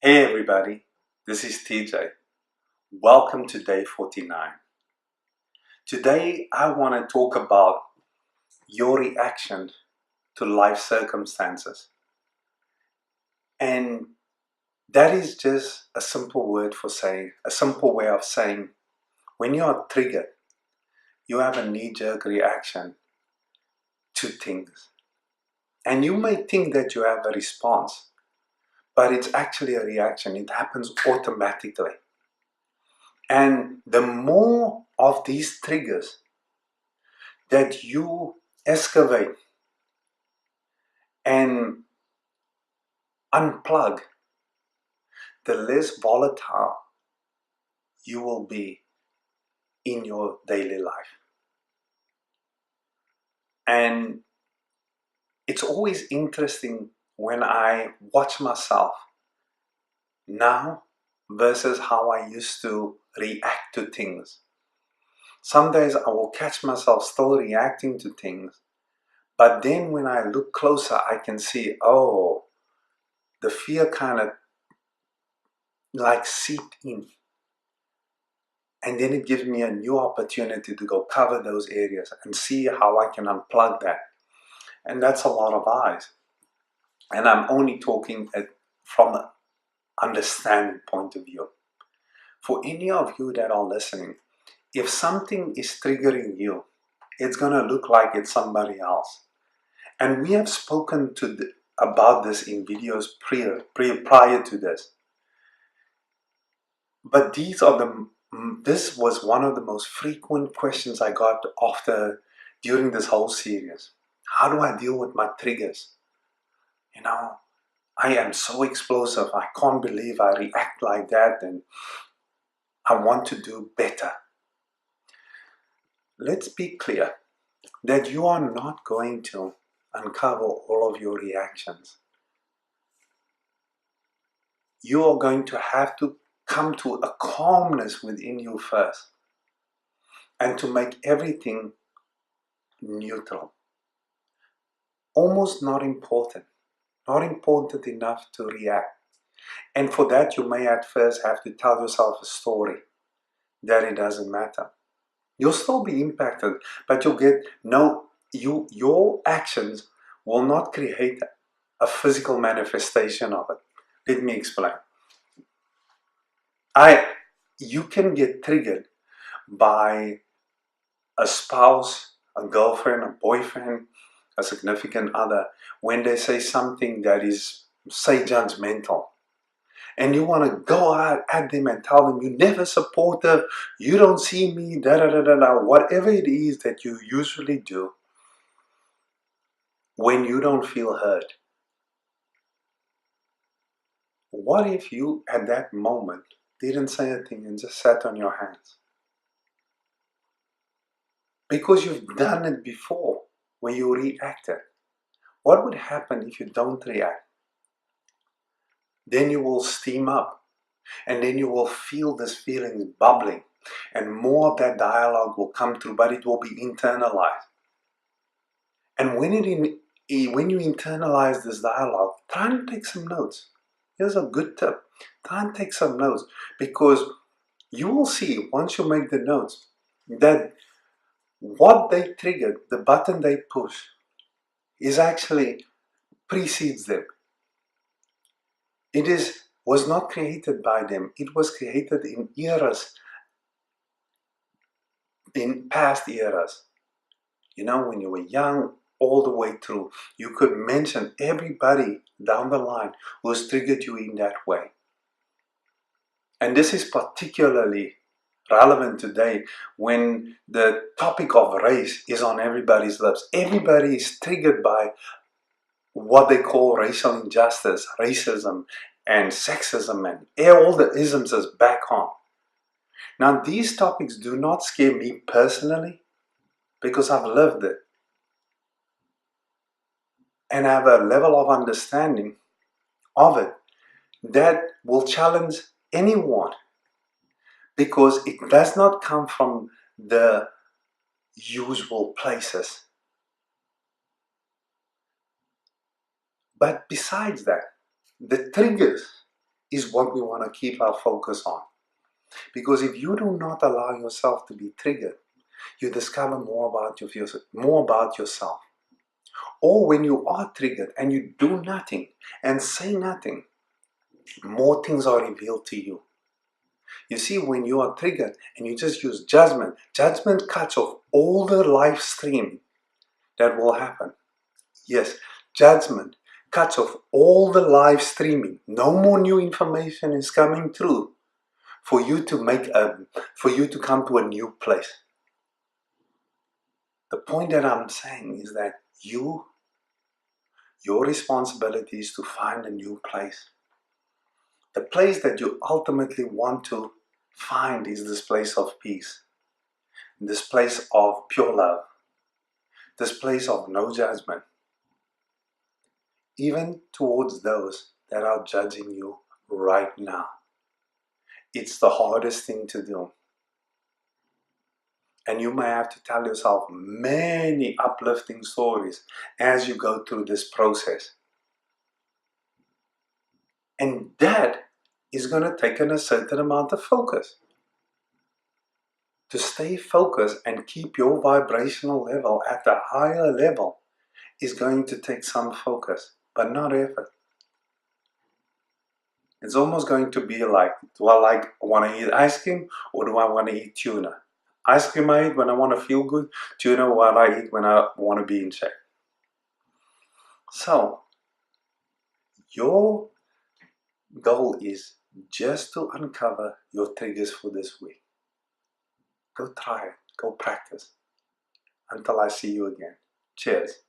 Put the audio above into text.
Hey everybody, this is TJ. Welcome to day 49. Today I want to talk about your reaction to life circumstances. And that is just a simple way of saying when you are triggered, you have a knee-jerk reaction to things. And you may think that you have a response, but it's actually a reaction. It happens automatically. And the more of these triggers that you excavate and unplug, the less volatile you will be in your daily life. And it's always interesting when I watch myself now versus how I used to react to things. Some days I will catch myself still reacting to things, but then when I look closer, I can see, oh, the fear kind of like seeped in. And then it gives me a new opportunity to go cover those areas and see how I can unplug that. And that's a lot of eyes. And I'm only talking from an understanding point of view. For any of you that are listening, if something is triggering you, it's going to look like it's somebody else. And we have spoken about this in videos prior to this. But this was one of the most frequent questions I got during this whole series. How do I deal with my triggers? I am so explosive. I can't believe I react like that, and I want to do better. Let's be clear that you are not going to uncover all of your reactions. You are going to have to come to a calmness within you first, and to make everything neutral. Almost not important enough to react. And for that, you may at first have to tell yourself a story that it doesn't matter. You'll still be impacted, but your actions will not create a physical manifestation of it. Let me explain. You can get triggered by a spouse, a girlfriend, a boyfriend, a significant other, when they say something that is, say, judgmental. And you want to go out at them and tell them, you're never supportive, you don't see me, whatever it is that you usually do when you don't feel heard. What if you, at that moment, didn't say a thing and just sat on your hands? Because you've done it before, when you reacted. What would happen if you don't react? Then you will steam up, and then you will feel this feeling bubbling, and more of that dialogue will come through, but it will be internalized. And when you internalize this dialogue, try and take some notes. Here's a good tip. Try and take some notes, because you will see, once you make the notes, that what they triggered, the button they push, is actually precedes them. Was not created by them. It was created in past eras. When you were young, all the way through, you could mention everybody down the line who has triggered you in that way. And this is particularly relevant today when the topic of race is on everybody's lips. Everybody is triggered by what they call racial injustice, racism, and sexism, and all the isms is back on. Now, these topics do not scare me personally, because I've lived it. And I have a level of understanding of it that will challenge anyone, because it does not come from the usual places. But besides that, the triggers is what we want to keep our focus on. Because if you do not allow yourself to be triggered, you discover more about yourself. Or when you are triggered and you do nothing and say nothing, more things are revealed to you. You see, when you are triggered and you just use judgment, judgment cuts off all the live stream that will happen. Yes, judgment cuts off all the live streaming. No more new information is coming through for you to come to a new place. The point that I'm saying is that your responsibility is to find a new place. The place that you ultimately want to find is this place of peace, this place of pure love, this place of no judgment, even towards those that are judging you right now. It's the hardest thing to do. And you may have to tell yourself many uplifting stories as you go through this process. And that is going to take a certain amount of focus. To stay focused and keep your vibrational level at a higher level is going to take some focus, but not effort. It's almost going to be like, do I want to eat ice cream or do I want to eat tuna? Ice cream I eat when I want to feel good, tuna what I eat when I want to be in shape. So, your goal is just to uncover your triggers for this week. Go try it. Go practice. Until I see you again. Cheers.